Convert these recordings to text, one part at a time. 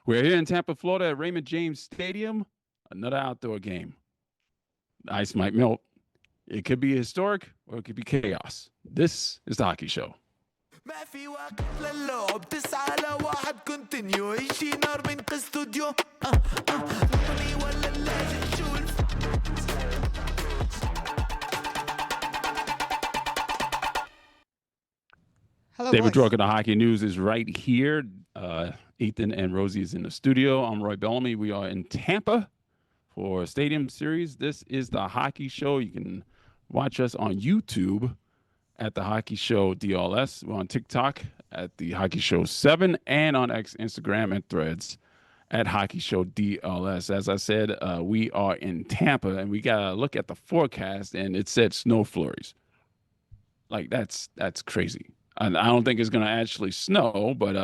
We're here in Tampa, Florida at Raymond James Stadium. Another outdoor game. The ice might melt. It could be historic or it could be chaos. This is the Hockey Show. ما في وقت للعب 9-1 كونتينيو يجي نار من استوديو نطني ولا لازم نشوف Hello, David boys. Drucker, the Hockey News is right here. Ethan and Rosie is in the studio. I'm Roy Bellamy. We are in Tampa for a Stadium Series. This is the Hockey Show. You can watch us on YouTube at the Hockey Show DLS. We're on TikTok at the Hockey Show 7 and on Instagram and Threads at Hockey Show DLS. As I said, we are in Tampa and we got to look at the forecast and it said snow flurries. Like that's crazy. I don't think it's going to actually snow, but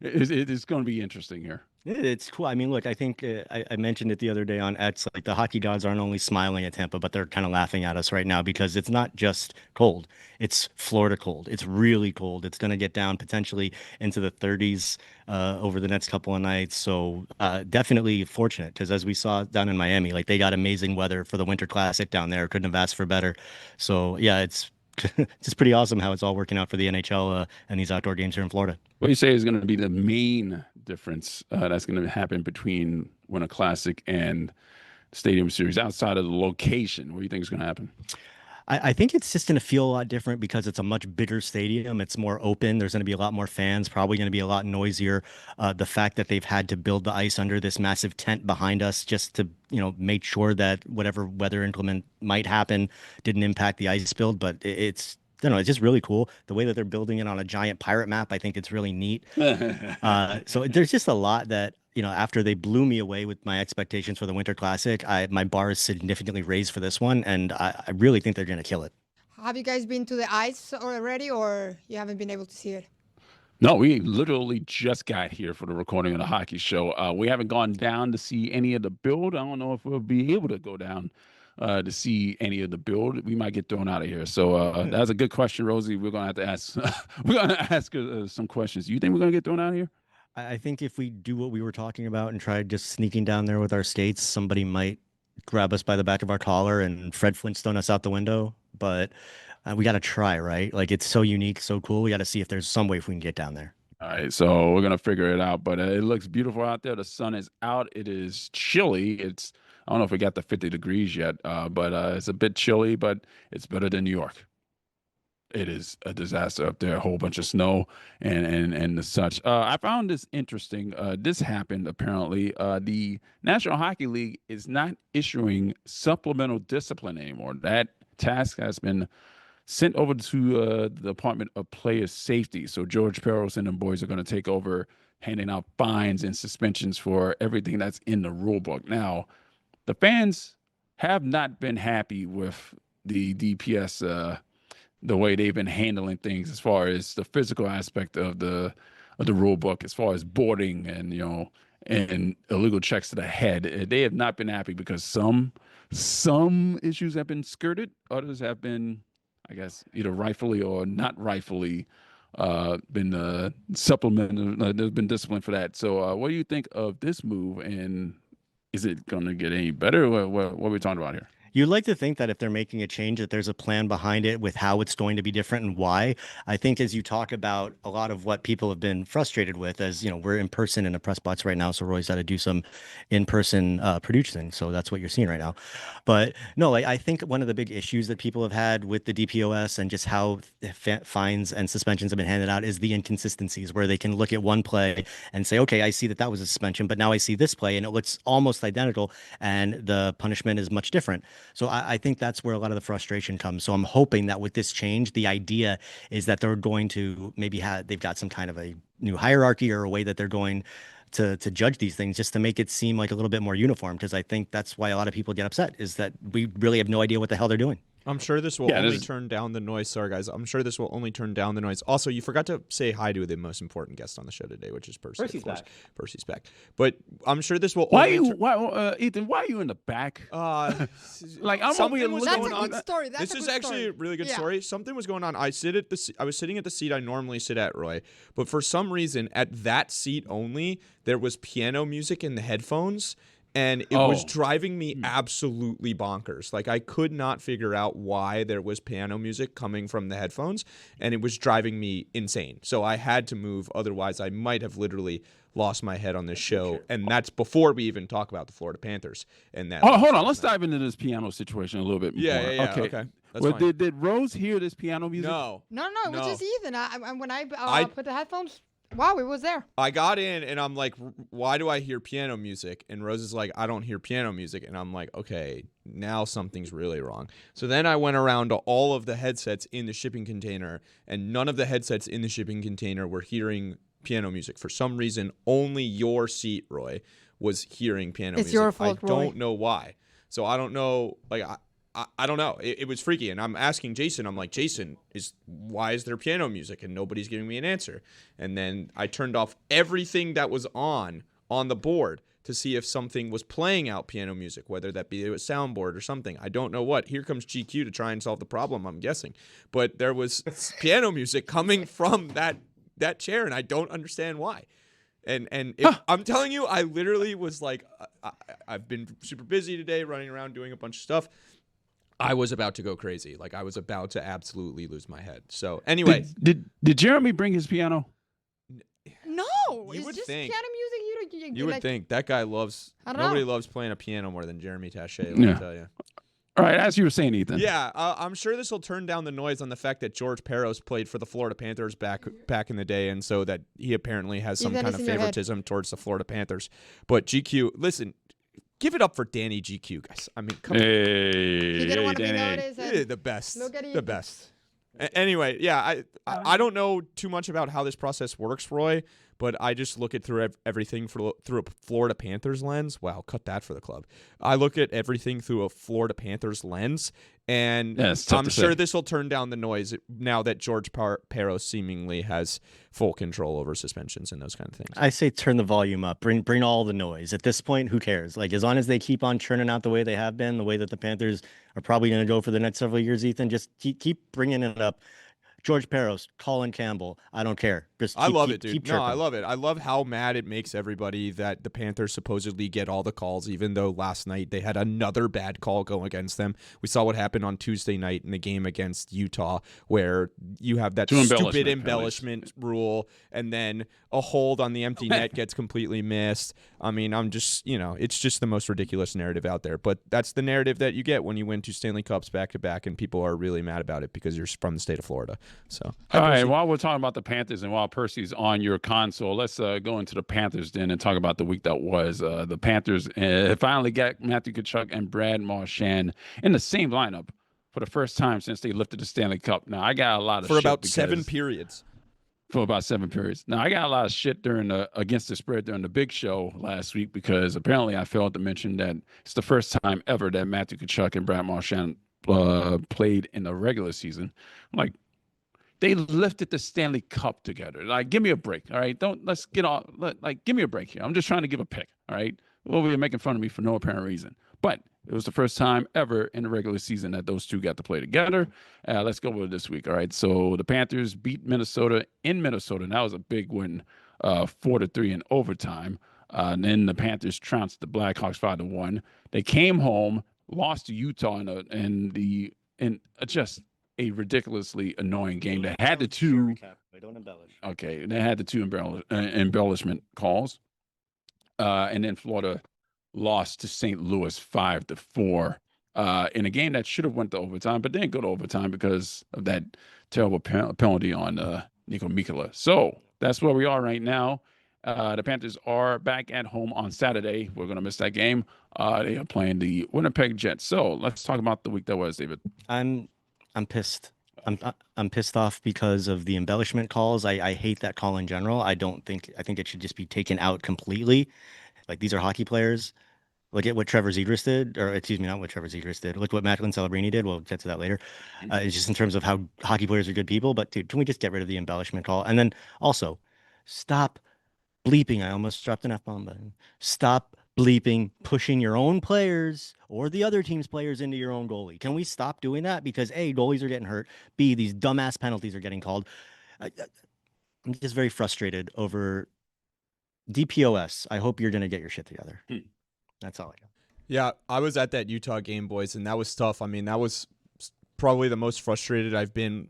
it's going to be interesting here. It's cool. I mean, look, I think I mentioned it the other day on X. Like the hockey gods aren't only smiling at Tampa, but they're kind of laughing at us right now because it's not just cold. It's Florida cold. It's really cold. It's going to get down potentially into the 30s over the next couple of nights. So definitely fortunate because as we saw down in Miami, like they got amazing weather for the Winter Classic down there. Couldn't have asked for better. So yeah, it's just pretty awesome how it's all working out for the NHL and these outdoor games here in Florida. What do you say is going to be the main difference that's going to happen between Winter Classic and Stadium Series outside of the location? What do you think is going to happen? I think it's just going to feel a lot different because it's a much bigger stadium. It's more open. There's going to be a lot more fans, probably going to be a lot noisier. The fact that they've had to build the ice under this massive tent behind us just to, make sure that whatever weather inclement might happen didn't impact the ice build. But it's just really cool. The way that they're building it on a giant pirate map, I think it's really neat. So there's just a lot that, after they blew me away with my expectations for the Winter Classic, my bar is significantly raised for this one, and I really think they're going to kill it. Have you guys been to the ice already, or you haven't been able to see it? No, we literally just got here for the recording of the Hockey Show. We haven't gone down to see any of the build. I don't know if we'll be able to go down to see any of the build. We might get thrown out of here. So that's a good question, Rosie. We're gonna have to ask. We're gonna ask her some questions. You think we're gonna get thrown out of here? I think if we do what we were talking about and try just sneaking down there with our skates, somebody might grab us by the back of our collar and Fred Flintstone us out the window. But we got to try, right? Like it's so unique, so cool. We got to see if there's some way if we can get down there. All right, so we're gonna figure it out. But it looks beautiful out there. The sun is out. It is chilly. I don't know if we got the 50 degrees yet, but it's a bit chilly. But it's better than New York. It is a disaster up there, a whole bunch of snow and the such. I found this interesting. This happened apparently. The National Hockey League is not issuing supplemental discipline anymore. That task has been sent over to the Department of Player Safety. So George Parros and the boys are going to take over handing out fines and suspensions for everything that's in the rule book. Now, the fans have not been happy with the DPS the way they've been handling things as far as the physical aspect of the rule book, as far as boarding and and illegal checks to the head. They have not been happy because some issues have been skirted, others have been, I guess, either rightfully or not rightfully been supplemented. There's been discipline for that. So what do you think of this move, and is it going to get any better? What are we talking about here? You'd like to think that if they're making a change, that there's a plan behind it with how it's going to be different and why. I think as you talk about a lot of what people have been frustrated with, as we're in person in the press box right now, so Roy's got to do some in-person producing. So that's what you're seeing right now. But no, I think one of the big issues that people have had with the DPOS and just how fines and suspensions have been handed out is the inconsistencies, where they can look at one play and say, okay, I see that was a suspension, but now I see this play and it looks almost identical and the punishment is much different. So I think that's where a lot of the frustration comes. So I'm hoping that with this change, the idea is that they're going to maybe they've got some kind of a new hierarchy or a way that they're going to judge these things just to make it seem like a little bit more uniform. Because I think that's why a lot of people get upset, is that we really have no idea what the hell they're doing. I'm sure this will Yeah, only this is- turn down the noise. Sorry, guys. I'm sure this will only turn down the noise. Also, you forgot to say hi to the most important guest on the show today, which is Percy. Percy's of course. back. Percy's back. But I'm sure this will Why only you? Why, Ethan? Why are you in the back? Like I'm over something here was looking That's a going good on. story. That's This a is good actually story. a really good Yeah. story. Something was going on. I was sitting at the seat I normally sit at, Roy, but for some reason at that seat only there was piano music in the headphones. And it was driving me absolutely bonkers. Like I could not figure out why there was piano music coming from the headphones, and it was driving me insane. So I had to move, otherwise I might have literally lost my head on this show. And that's before we even talk about the Florida Panthers and that. Oh, hold on. Let's dive into this piano situation a little bit more. Yeah. Okay. That's Well, fine. did Rose hear this piano music? No. No, it was No. just Ethan. When I I- put the headphones, wow, it was there. I got in and I'm like, why do I hear piano music? And Rose is like, I don't hear piano music. And I'm like, okay, now something's really wrong. So then I went around to all of the headsets in the shipping container, and none of the headsets in the shipping container were hearing piano music. For some reason, only your seat, Roy, was hearing piano music. It's your fault, I Roy. don't know why. So I don't know. Like, I don't know. It was freaky. And I'm asking Jason, I'm like, Jason, why is there piano music? And nobody's giving me an answer. And then I turned off everything that was on the board to see if something was playing out piano music, whether that be a soundboard or something. I don't know what. Here comes GQ to try and solve the problem, I'm guessing. But there was piano music coming from that chair, and I don't understand why. And if, I'm telling you, I literally was like, I've been super busy today, running around doing a bunch of stuff. I was about to go crazy. Like I was about to absolutely lose my head. So anyway, Did Jeremy bring his piano? No, You it's would just think. piano music. you would like, think that guy loves. I don't Nobody know. loves playing a piano more than Jeremy Taché. Let me Yeah. tell you. All right, as you were saying, Ethan. Yeah, I'm sure this will turn down the noise on the fact that George Parros played for the Florida Panthers back in the day, and so that he apparently has some Ethan, kind it's of in your head. favoritism towards the Florida Panthers. But GQ, listen, give it up for Danny GQ, guys. I mean, come on. Hey, He didn't want to be Danny. noticed. Yeah, And the best. Look at The Ethan. best. Anyway, yeah, I don't know too much about how this process works, Roy, but I just look at through everything through a Florida Panthers lens. Wow, cut that for the club. I look at everything through a Florida Panthers lens, and Yeah, it's tough I'm to sure say. this will turn down the noise now that George Parros seemingly has full control over suspensions and those kind of things. I say turn the volume up. Bring all the noise. At this point, who cares? Like as long as they keep on churning out the way they have been, the way that the Panthers are probably going to go for the next several years, Ethan, just keep bringing it up. George Parros, Colin Campbell, I don't care. Just I love it, dude. Keep No, I chirping. love it. I love how mad it makes everybody that the Panthers supposedly get all the calls, even though last night they had another bad call go against them. We saw what happened on Tuesday night in the game against Utah, where you have that Two stupid embellishment embellishment rule, and then a hold on the empty net gets completely missed. I mean, I'm just, it's just the most ridiculous narrative out there. But that's the narrative that you get when you win 2 Stanley Cups back to back, and people are really mad about it because you're from the state of Florida. So, All right, while we're talking about the Panthers and while Percy's on your console, let's go into the Panthers Den and talk about the week that was. The Panthers finally got Matthew Tkachuk and Brad Marchand in the same lineup for the first time since they lifted the Stanley Cup. Now, I got a lot of for shit about 7 because- periods. For about 7 periods. Now, I got a lot of shit during the against the spread during the big show last week because apparently I failed to mention that it's the first time ever that Matthew Tkachuk and Brad Marchand played in the regular season. Like, they lifted the Stanley Cup together. Like, give me a break, all right? Let's get off. Give me a break here. I'm just trying to give a pick, all right? Well, you're making fun of me for no apparent reason. But it was the first time ever in the regular season that those two got to play together. Let's go with this week, all right? So the Panthers beat Minnesota in Minnesota, and that was a big win, 4-3 in overtime. And then the Panthers trounced the Blackhawks 5-1. They came home, lost to Utah in just a ridiculously annoying game. They had the two. Don't embellish. Okay, they had the two embellishment calls, and then Florida lost to St. Louis 5-4 in a game that should have went to overtime, but didn't go to overtime because of that terrible penalty on Niko Mikkola. So that's where we are right now. The Panthers are back at home on Saturday. We're going to miss that game. They are playing the Winnipeg Jets. So let's talk about the week that was, David. I'm pissed. I'm pissed off because of the embellishment calls. I hate that call in general. I think it should just be taken out completely. Like these are hockey players. Look at what Trevor Zegras did, or excuse me, not what Trevor Zegras did. Look what Macklin Celebrini did. We'll get to that later. It's just in terms of how hockey players are good people. But dude, can we just get rid of the embellishment call? And then also, stop bleeping. I almost dropped an F-bomb button. Stop bleeping, pushing your own players or the other team's players into your own goalie. Can we stop doing that? Because A, goalies are getting hurt. B, these dumbass penalties are getting called. I'm just very frustrated over DPOS. I hope you're going to get your shit together. That's all I got. Yeah, I was at that Utah game, boys, and that was tough. I mean, that was probably the most frustrated I've been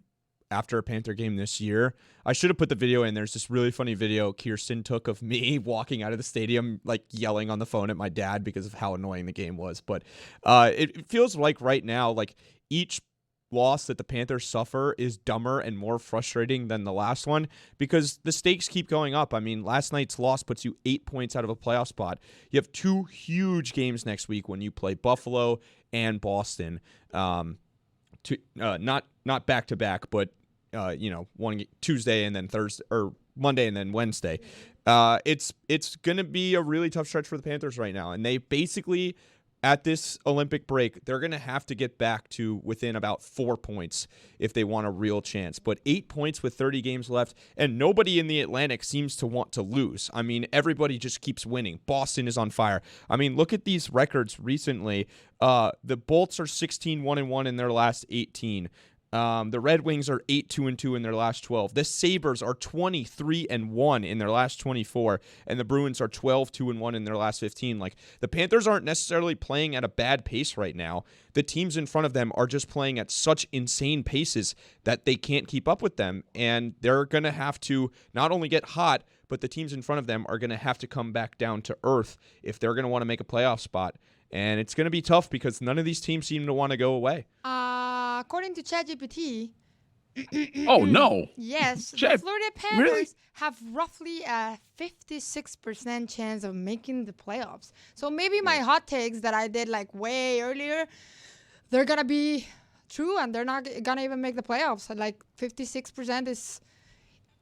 after a Panther game this year. I should have put the video in. There's this really funny video Kirsten took of me walking out of the stadium, like yelling on the phone at my dad because of how annoying the game was. But it feels like right now, like each loss that the Panthers suffer is dumber and more frustrating than the last one because the stakes keep going up. I mean, last night's loss puts you 8 points out of a playoff spot. You have 2 huge games next week when you play Buffalo and Boston. Not back to back, but one Tuesday and then Thursday or Monday and then Wednesday. It's going to be a really tough stretch for the Panthers right now, and they basically at this Olympic break, they're going to have to get back to within about 4 points if they want a real chance. But 8 points with 30 games left, and nobody in the Atlantic seems to want to lose. I mean, everybody just keeps winning. Boston is on fire. I mean, look at these records recently. The Bolts are 16-1-1 in their last 18. The Red Wings are 8-2-2 in their last 12. The Sabres are 23-1 in their last 24, and the Bruins are 12-2-1 in their last 15. Like, the Panthers aren't necessarily playing at a bad pace right now. The teams in front of them are just playing at such insane paces that they can't keep up with them, and they're going to have to not only get hot, but the teams in front of them are going to have to come back down to earth if they're going to want to make a playoff spot. And it's going to be tough because none of these teams seem to want to go away. According to ChatGPT, Oh, no. yes, the Chat- Florida really? Panthers have roughly a 56% chance of making the playoffs. So maybe my hot takes that I did like way earlier, they're going to be true and they're not going to even make the playoffs. Like 56%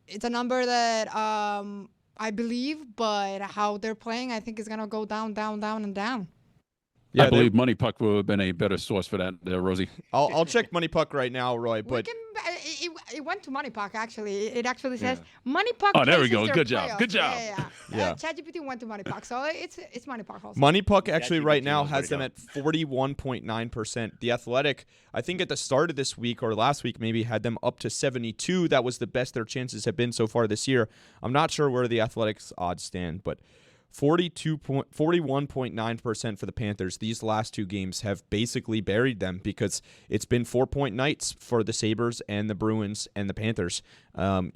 it's a number that I believe, but how they're playing, I think is going to go down, down, down, and down. Yeah, I believe Money Puck would have been a better source for that, Rosie. I'll check Money Puck right now, Roy. We But can, it went to Money Puck, actually. It actually says Money Puck. Oh, there we places go. their Good job. playoffs. Good job. Yeah. ChatGPT went to Money Puck, so it's Money Puck also. Money Puck actually ChatGPT right now knows where has to them go. at 41.9%. The Athletic, I think at the start of this week or last week maybe, had them up to 72. That was the best their chances have been so far this year. I'm not sure where the Athletic's odds stand, but 41.9% for the Panthers. These last 2 games have basically buried them because it's been 4-point nights for the Sabres and the Bruins and the Panthers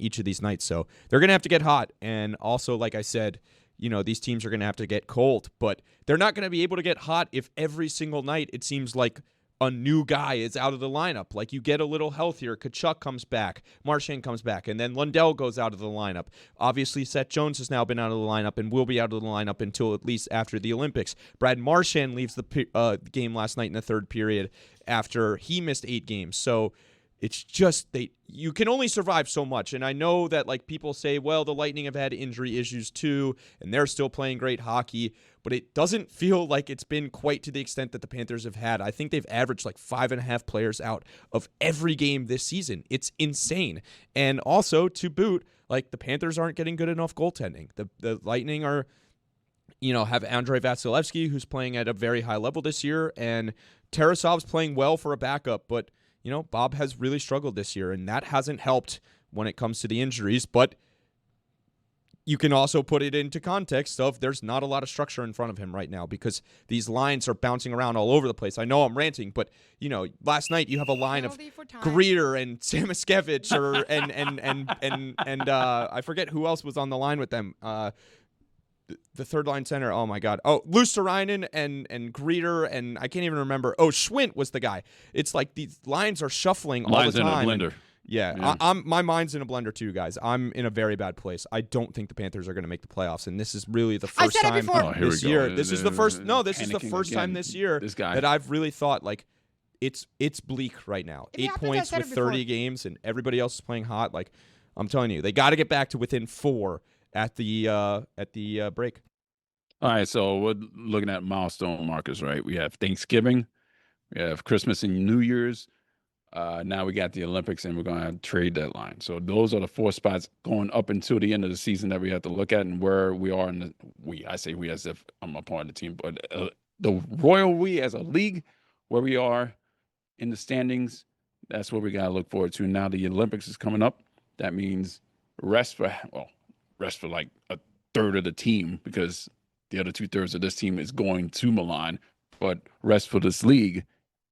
each of these nights. So they're going to have to get hot. And also, like I said, these teams are going to have to get cold, but they're not going to be able to get hot if every single night it seems like a new guy is out of the lineup. Like, you get a little healthier. Tkachuk comes back. Marchand comes back. And then Lundell goes out of the lineup. Obviously, Seth Jones has now been out of the lineup and will be out of the lineup until at least after the Olympics. Brad Marchand leaves the game last night in the third period after he missed 8 games. So it's just you can only survive so much. And I know that, like, people say, well, the Lightning have had injury issues too, and they're still playing great hockey, but it doesn't feel like it's been quite to the extent that the Panthers have had. I think they've averaged like 5.5 players out of every game this season. It's insane. And also, to boot, like, the Panthers aren't getting good enough goaltending. The Lightning are, have Andrei Vasilevsky, who's playing at a very high level this year, and Tarasov's playing well for a backup, but Bob has really struggled this year, and that hasn't helped when it comes to the injuries. But you can also put it into context of there's not a lot of structure in front of him right now because these lines are bouncing around all over the place. I know I'm ranting, but last night you have a line of Penalty for time. Greer and Samoskevich and I forget who else was on the line with them. The third line center, oh my God. Oh, Luosterainen and Greeter, and I can't even remember. Oh, Schwint was the guy. It's like these lines are shuffling all Lines the time. in a blender. Yeah. My mind's in a blender too, guys. I'm in a very bad place. I don't think the Panthers are going to make the playoffs, and this is really the first said it time before. Oh, here this we go. year. This is the first. No, this is the Panicking first time again. this year This guy. that I've really thought like it's bleak right now. If it 8 happens, I points said with it before. 30 games, and everybody else is playing hot. Like, I'm telling you, they got to get back to within 4 at the break. All right, so we're looking at milestone markers, right? We have Thanksgiving, we have Christmas and New Year's. Now we got the Olympics, and we're going to have trade deadline. So those are the 4 spots going up until the end of the season that we have to look at, and where we are in the I say we as if I'm a part of the team, but the royal we as a league, where we are in the standings, that's what we got to look forward to. Now the Olympics is coming up. That means rest for like a third of the team, because the other 2/3 of this team is going to Milan, but rest for this league.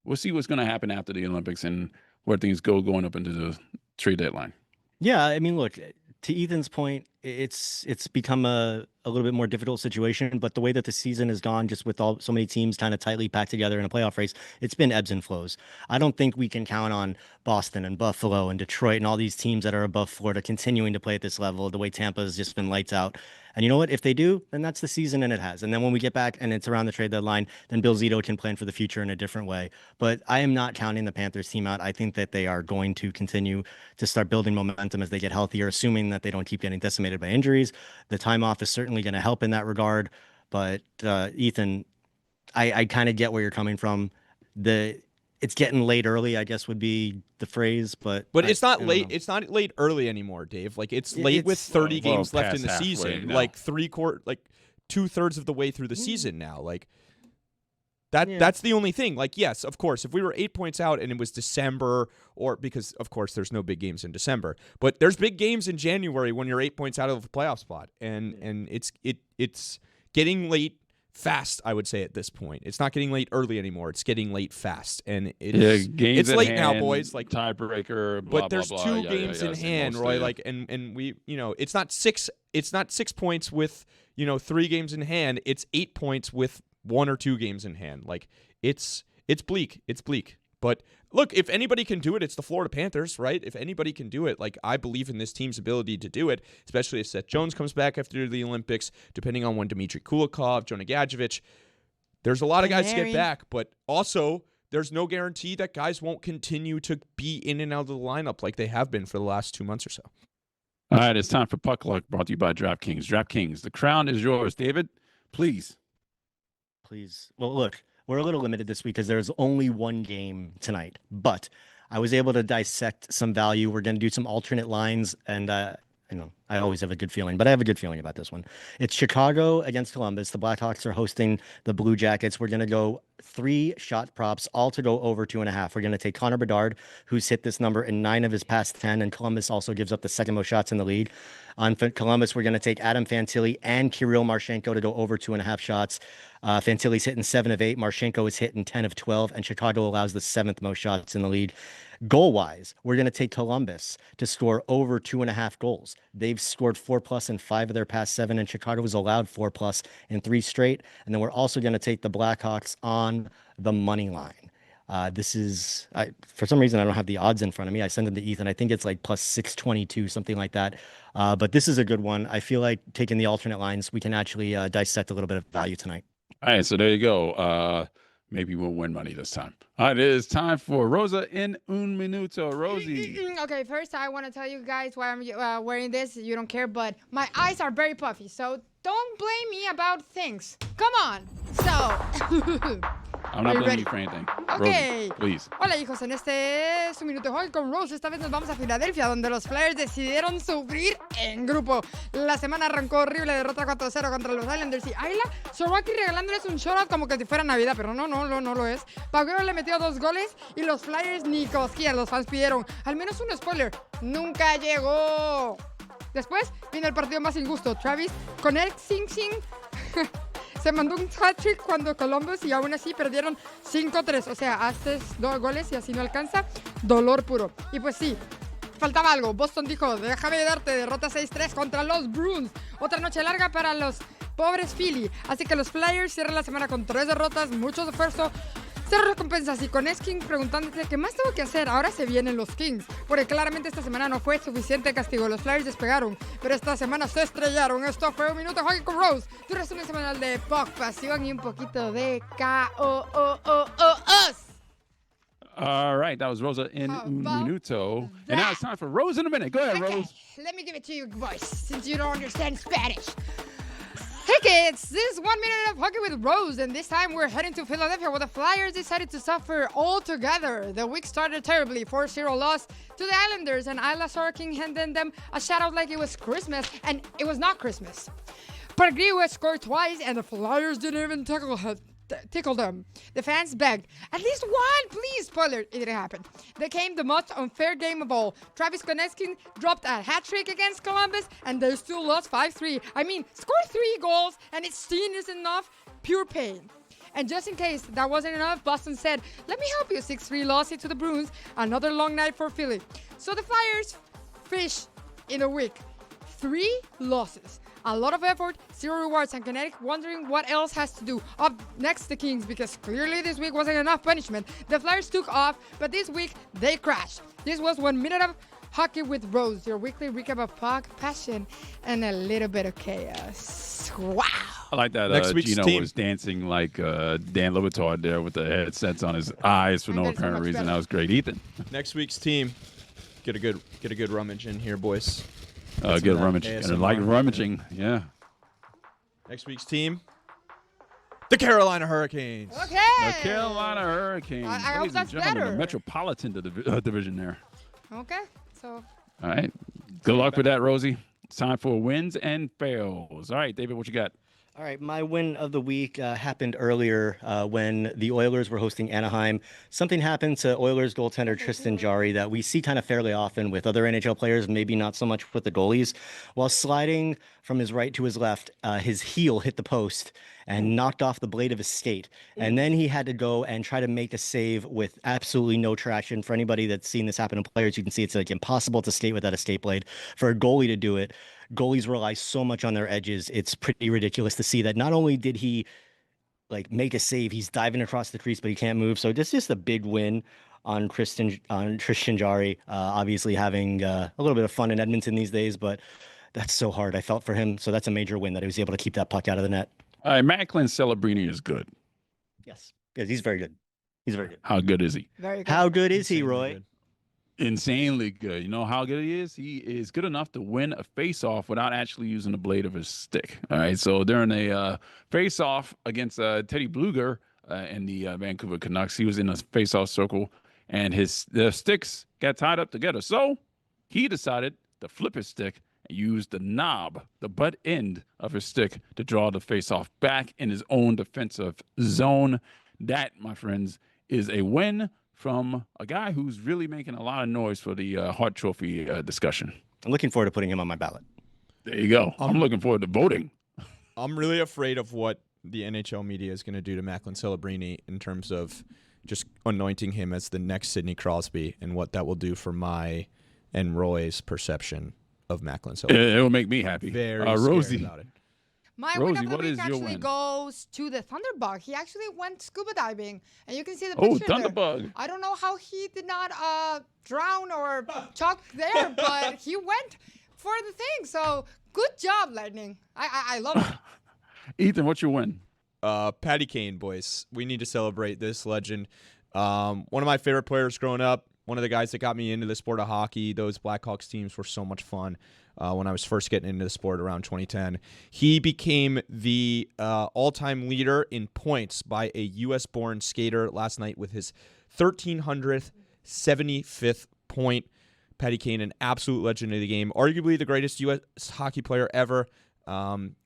We'll see what's going to happen after the Olympics and where things go going up into the trade deadline. Yeah, I mean, look, to Ethan's point, it's become a little bit more difficult situation, but the way that the season has gone, just with so many teams kind of tightly packed together in a playoff race, it's been ebbs and flows. I don't think we can count on Boston and Buffalo and Detroit and all these teams that are above Florida continuing to play at this level, the way Tampa has just been lights out. And you know what? If they do, then that's the season, and it has. And then when we get back and it's around the trade deadline, then Bill Zito can plan for the future in a different way. But I am not counting the Panthers team out. I think that they are going to continue to start building momentum as they get healthier, assuming that they don't keep getting decimated by injuries. The time off is certainly going to help in that regard. But Ethan, I kind of get where you're coming from. It's getting late early, I guess would be the phrase, but it's not late. It's not late early anymore, Dave. Like it's late with 30 games left in the season. Like 2/3 of the way through the season now. Like that's the only thing. Like, yes, of course, if we were 8 points out and it was December, or because of course there's no big games in December, but there's big games in January when you're 8 points out of a playoff spot, and it's getting late fast, I would say, at this point. It's not getting late early anymore. It's getting late fast, and it's late hand, now, boys. Like tiebreaker, but there's blah, two blah. games in hand, Roy. Like, and we, it's not 6 points with 3 games in hand. It's 8 points with 1 or 2 games in hand. Like it's bleak. It's bleak. But look, if anybody can do it, it's the Florida Panthers, right? If anybody can do it, like I believe in this team's ability to do it, especially if Seth Jones comes back after the Olympics, depending on when Dmitry Kulikov, Jonah Gadjevich. There's a lot of guys to get back, but also there's no guarantee that guys won't continue to be in and out of the lineup like they have been for the last 2 months or so. All right, it's time for Puck Luck, brought to you by DraftKings. DraftKings, the crown is yours. David, please. Well, look, we're a little limited this week because there's only one game tonight, but I was able to dissect some value. We're going to do some alternate lines, and I always have a good feeling, but I have a good feeling about this one. It's Chicago against Columbus. The Blackhawks are hosting the Blue Jackets. We're going to go 3 shot props, all to go over 2.5. We're going to take Connor Bedard, who's hit this number in 9 of his past 10, and Columbus also gives up the second most shots in the league. On Columbus, we're going to take Adam Fantilli and Kirill Marchenko to go over 2.5 shots. Fantilli's hitting 7 of 8. Marchenko is hitting 10 of 12, and Chicago allows the 7th most shots in the league. Goal-wise, we're going to take Columbus to score over 2.5 goals. They've scored 4+ in 5 of their past 7, and Chicago has allowed 4+ in 3 straight. And then we're also going to take the Blackhawks on the money line. This is, for some reason, I don't have the odds in front of me. I sent them to Ethan. I think it's like plus 622, something like that. But this is a good one. I feel like taking the alternate lines, we can actually dissect a little bit of value tonight. All right, so there you go. Maybe we'll win money this time. All right, it is time for Rosa in un minuto. Rosie. Okay, first I want to tell you guys why I'm wearing this. You don't care, but my eyes are very puffy, so don't blame me about things. Come on. So... I'm not blaming you for anything. Okay. Rosie, please. Hola, hijos. En este su minuto de hoy con Rose, esta vez nos vamos a Filadelfia, donde los Flyers decidieron sufrir en grupo. La semana arrancó horrible, derrota 4-0 contra los Islanders y Ayla. Sorwaki regalándoles un shoutout como que si fuera Navidad, pero no lo es. Paguero le metió 2 goles y los Flyers ni cosquillas. Los fans pidieron al menos un spoiler. Nunca llegó. Después vino el partido más injusto. Travis con el Sing se mandó un hat-trick cuando Columbus y aún así perdieron 5-3. O sea, haces 2 goles y así no alcanza. Dolor puro. Y pues sí, faltaba algo. Boston dijo, déjame darte, derrota 6-3 contra los Bruins. Otra noche larga para los pobres Philly. Así que los Flyers cierran la semana con 3 derrotas, mucho esfuerzo, 0 recompensas. Y con Esking preguntándote qué más tengo que hacer. Ahora se vienen los Kings, porque claramente esta semana no fue suficiente castigo. Los Flyers despegaron, pero esta semana se estrellaron. Esto fue un minuto Hockey con Rose, tu resumen semanal de puck, pasión y un poquito de K-O-O-O-O-Os. All right, that was Rosa in un minuto. And now it's time for Rose in a minute. Go ahead, Okay, Rose. let me give it to you, boys, since you don't understand Spanish. Hey kids, this is 1 minute of hockey with Rose, and this time we're heading to Philadelphia where the Flyers decided to suffer altogether. The week started terribly, 4-0 loss to the Islanders, and Isla Sorkin handed them a shout-out like it was Christmas, and it was not Christmas. Pargriwe scored twice, and the Flyers didn't even tickle them. The fans begged, at least one, please. Spoiler, it didn't happen. They came the most unfair game of all. Travis Konechny dropped a hat trick against Columbus, and they still lost 5-3. I mean, score 3 goals, and it's seen is enough. Pure pain. And just in case that wasn't enough, Boston said, let me help you. 6-3 loss to the Bruins. Another long night for Philly. So the Flyers fish in a week. 3 losses. A lot of effort, 0 rewards, and Kinetic wondering what else has to do. Up next, the Kings, because clearly this week wasn't enough punishment. The Flyers took off, but this week they crashed. This was 1 minute of hockey with Rose, your weekly recap of puck, passion, and a little bit of chaos. Wow. I like that Next week's Gino team. was dancing like Dan LeBatard there with the headsets on his eyes for I no get it so apparent much reason. better. That was great. Ethan, Next week's team. Get a good rummage in here, boys. good rummage. ASMR. And like rummaging, yeah. Next week's team. The Carolina Hurricanes. Okay. The Carolina Hurricanes. I hope Ladies that's and gentlemen, better. the Metropolitan Division there. Okay, so All right. Good luck with that, Rosie. It's time for wins and fails. All right, David, what you got? All right, my win of the week happened earlier when the Oilers were hosting Anaheim. Something happened to Oilers goaltender Tristan Jarry that we see kind of fairly often with other NHL players, maybe not so much with the goalies. While sliding from his right to his left, his heel hit the post and knocked off the blade of his skate. And then he had to go and try to make a save with absolutely no traction. For anybody that's seen this happen to players, you can see it's like impossible to skate without a skate blade. For a goalie to do it, goalies rely so much on their edges. It's pretty ridiculous to see that not only did he like make a save, he's diving across the crease, but he can't move. So this is just a big win on Tristan Jarry. Obviously having a little bit of fun in Edmonton these days, but that's so hard. I felt for him. So that's a major win that he was able to keep that puck out of the net. All right, Macklin Celebrini is good. Yes, he's very good. He's very good. How good is he? very good. How good is he, Insanely Roy? good. Insanely good. You know how good he is? He is good enough to win a face-off without actually using the blade of his stick. All right, so during a face-off against Teddy Bluger in the Vancouver Canucks, he was in a face-off circle, and the sticks got tied up together. So he decided to flip his stick and use the knob, the butt end of his stick, to draw the face-off back in his own defensive zone. That, my friends, is a win from a guy who's really making a lot of noise for the Hart Trophy discussion. I'm looking forward to putting him on my ballot. There you go. I'm looking forward to voting. I'm really afraid of what the NHL media is going to do to Macklin Celebrini in terms of just anointing him as the next Sidney Crosby and what that will do for my and Roy's perception of Macklin Celebrini. It will make me happy. Very Rosie. scared about it. My Rosie, win of the what week is your actually win? goes to the Thunderbug. He actually went scuba diving, and you can see the Oh, picture there. Thunderbug. I don't know how he did not drown or choke there, but he went for the thing. So good job, Lightning. I love it. Ethan, what's your win? Patty Kane, boys. We need to celebrate this legend. One of my favorite players growing up. One of the guys that got me into the sport of hockey. Those Blackhawks teams were so much fun when I was first getting into the sport around 2010. He became the all-time leader in points by a U.S.-born skater last night with his 1,375th point. Patty Kane, an absolute legend of the game. Arguably the greatest U.S. hockey player ever.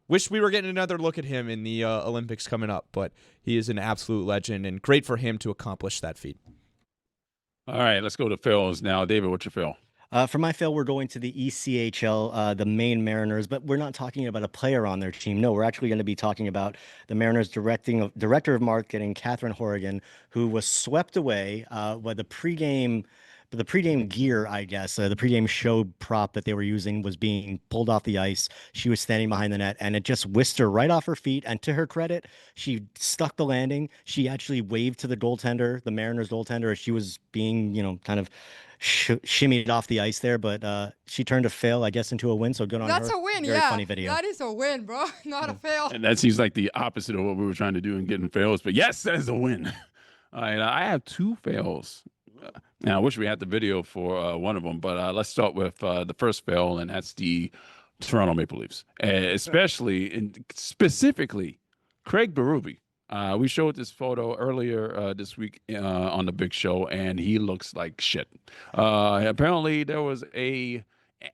Wish we were getting another look at him in the Olympics coming up, but he is an absolute legend, and great for him to accomplish that feat. All right, let's go to fails now. David, what's your fail? For my fail, we're going to the ECHL, the Maine Mariners, but we're not talking about a player on their team. No, we're actually going to be talking about the Mariners director of marketing, Catherine Horrigan, who was swept away by the pregame gear, I guess. The pregame show prop that they were using was being pulled off the ice. She was standing behind the net, and it just whisked her right off her feet. And to her credit, she stuck the landing. She actually waved to the goaltender, the Mariners goaltender, as she was being, kind of shimmied off the ice there. But she turned a fail, I guess, into a win. So good on her. That's a win, Very yeah. funny video. That is a win, bro. Not a fail. And that seems like the opposite of what we were trying to do in getting fails. But yes, that is a win. All right, I have 2 fails. Now, I wish we had the video for one of them, but let's start with the first fail, and that's the Toronto Maple Leafs, especially and specifically Craig Berube. We showed this photo earlier this week on the Big Show, and he looks like shit. Apparently, there was a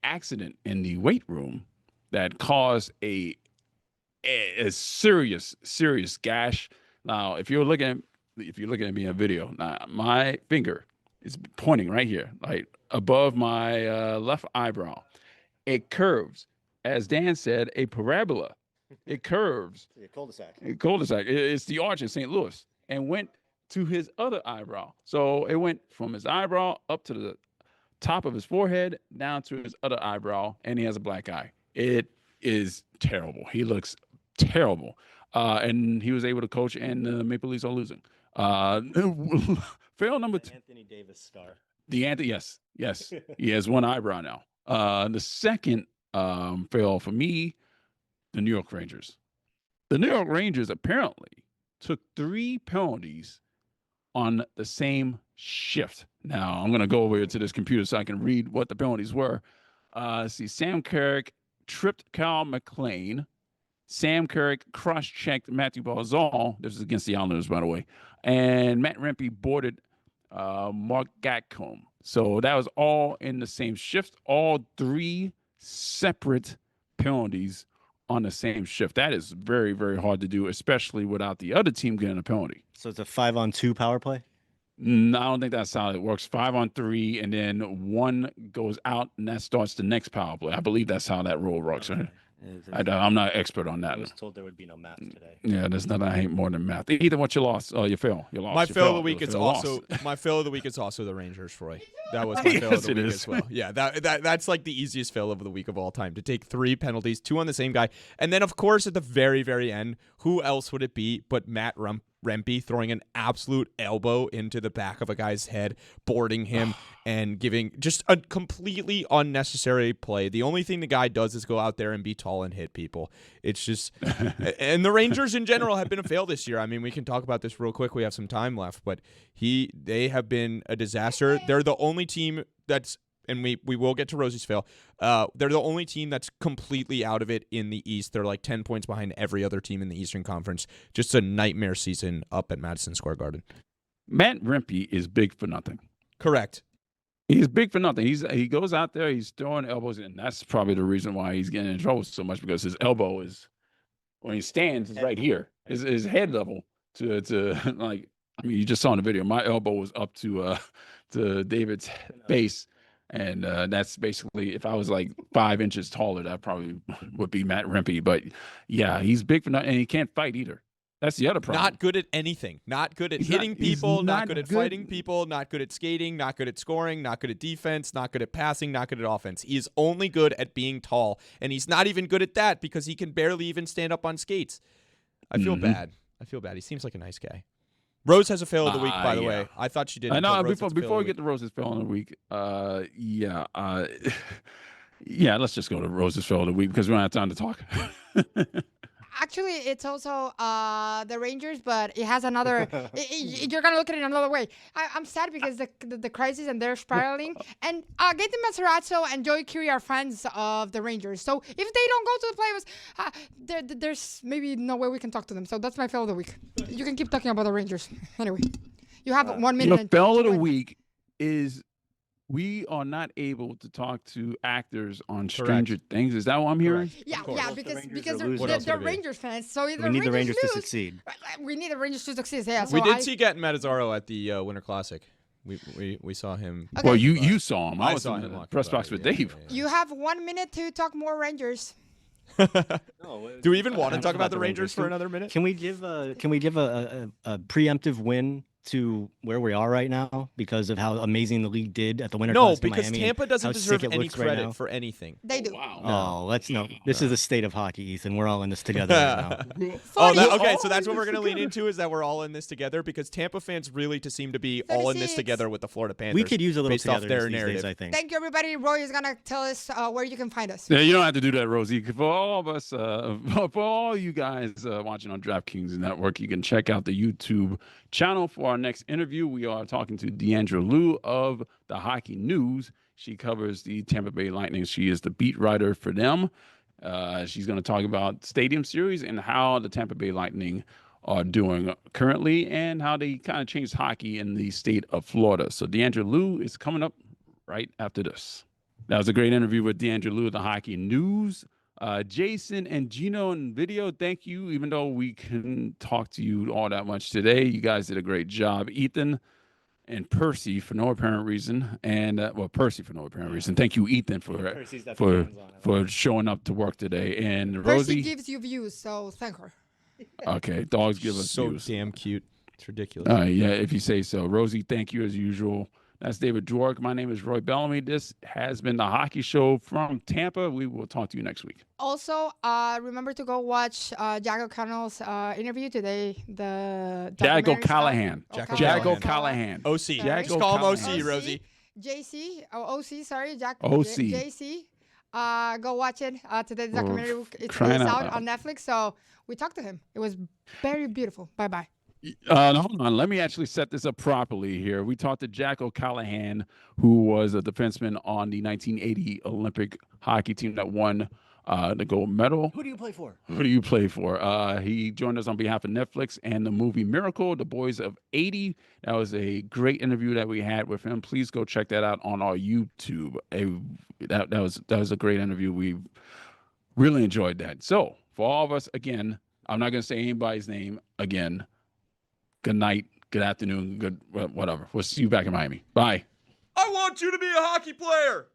accident in the weight room that caused a serious gash. Now, if you're looking at me in video, now my finger is pointing right here, like above my left eyebrow. It curves, as Dan said, a parabola. It curves. A cul-de-sac. It's the arch in St. Louis, and went to his other eyebrow. So it went from his eyebrow up to the top of his forehead, down to his other eyebrow, and he has a black eye. It is terrible. He looks terrible. And he was able to coach, and the Maple Leafs are losing. Fail number two. Anthony Davis star. Yes. He has one eyebrow now. The second fail for me, the New York Rangers. The New York Rangers apparently took 3 penalties on the same shift. Now, I'm going to go over here to this computer so I can read what the penalties were. See, Sam Carrick tripped Kyle McLean. Sam Carrick cross-checked Matthew Barzal. This is against the Islanders, by the way. And Matt Rempe boarded Mark Gatcomb. So that was all in the same shift. All 3 separate penalties on the same shift. That is very, very hard to do, especially without the other team getting a penalty. So it's a 5-on-2 power play? No, I don't think that's how it works. 5-on-3, and then 1 goes out, and that starts the next power play. I believe that's how that rule works. Okay. I'm not an expert on that. I was told there would be no math today. Yeah, there's nothing I hate more than math. Either what you lost, you fail. You lost. My you fail fail. of the week You is fail, also lost. my fail of the week is also the Rangers, Roy. That was my fail of the Yes, it week is. as well. Yeah, that's like the easiest fail of the week of all time, to take 3 penalties, 2 on the same guy, and then of course at the very, very end, who else would it be but Matt Rempe throwing an absolute elbow into the back of a guy's head, boarding him, and giving just a completely unnecessary play. The only thing the guy does is go out there and be tall and hit people. It's just, and the Rangers in general have been a fail this year. I mean, we can talk about this real quick. We have some time left, but they have been a disaster. They're the only team that's, and we will get to Rosie's fail. They're the only team that's completely out of it in the East. They're like 10 points behind every other team in the Eastern Conference. Just a nightmare season up at Madison Square Garden. Matt Rempe is big for nothing. Correct. He's big for nothing. He goes out there, he's throwing elbows, and that's probably the reason why he's getting in trouble so much, because his elbow is, when he stands, is right here. His head level to like, I mean, you just saw in the video, my elbow was up to David's face. And that's basically, if I was like 5 inches taller, that probably would be Matt Rempe. But yeah, he's big for nothing, and he can't fight either. That's the other problem. Not good at anything. Not good at hitting people, not good at fighting people, not good at skating, not good at scoring, not good at defense, not good at passing, not good at offense. He is only good at being tall, and he's not even good at that because he can barely even stand up on skates. I feel bad. He seems like a nice guy. Rose has a fail of the week, by the way. I thought she did. I know. Before we get to Rose's fail of the week, let's just go to Rose's fail of the week because we don't have time to talk. Actually, it's also the Rangers, but it has another. You're gonna look at it another way. I'm sad because the crisis and they're spiraling. And Gaten Matarazzo and Joey Curie are fans of the Rangers. So if they don't go to the playoffs, there's maybe no way we can talk to them. So that's my fail of the week. You can keep talking about the Rangers. Anyway, you have 1 minute. The fail of the week is we are not able to talk to actors on Stranger Things. Is that what I'm hearing? Yeah, because Rangers they're Rangers fans. So we need the Rangers to succeed. We need the Rangers to succeed. Yeah. So We did see Gaten Matarazzo at the Winter Classic. We saw him. Okay. Well, you saw him. I was saw in him the walking press by, box with yeah, Dave. yeah. You have 1 minute to talk more Rangers. Do we even want to talk about the Rangers for another minute? Can we give a preemptive win to where we are right now because of how amazing the league did at the Winter No, Classic in because Miami, Tampa doesn't how deserve sick it any looks right credit now? for anything. They do. Oh, let's no. This is the state of hockey, Ethan. We're all in this together right now. Okay, so that's what we're going to lean into, is that we're all in this together, because Tampa fans really seem to be all in this 36. together with the Florida Panthers. We could use a little based off togetherness their these narrative. days, I think. Thank you, everybody. Roy is gonna tell us where you can find us. Yeah, you don't have to do that, Rosie. For all of us, for all you guys watching on DraftKings Network, you can check out the YouTube channel for our next interview. We are talking to Deandra Liu of the Hockey News. She covers the Tampa Bay Lightning. She is the beat writer for them. She's going to talk about Stadium Series and how the Tampa Bay Lightning are doing currently and how they kind of changed hockey in the state of Florida. So Deandra Lou is coming up right after this. That was a great interview with Deandra Lou of the Hockey News. Jason and Gino in video, thank you. Even though we couldn't talk to you all that much today, you guys did a great job. Ethan and Percy for no apparent reason, and Percy for no apparent reason. Thank you, Ethan, for showing up to work today. And Rosie Percy gives you views, so thank her. Okay, dogs give us so views. damn cute. It's ridiculous. Yeah, if you say so. Rosie, thank you as usual. That's David Dwork. My name is Roy Bellamy. This has been the Hockey Show from Tampa. We will talk to you next week. Also, remember to go watch Jack O'Connell's interview today. The Jack documentary's O'Callahan. out. Jack O'Callahan. O'Callahan. OC. Jack Just call him OC, OC. Rosie. JC. Oh, OC, sorry. Jack. OC. JC. Go watch it. Today's documentary it's crying out out loud. on Netflix. So we talked to him. It was very beautiful. Bye-bye. Hold on. Let me actually set this up properly here. We talked to Jack O'Callahan, who was a defenseman on the 1980 Olympic hockey team that won the gold medal. Who do you play for? Who do you play for? He joined us on behalf of Netflix and the movie Miracle, The Boys of 80. That was a great interview that we had with him. Please go check that out on our YouTube. That was a great interview. We really enjoyed that. So for all of us, again, I'm not going to say anybody's name again. Good night, good afternoon, good whatever. We'll see you back in Miami. Bye. I want you to be a hockey player.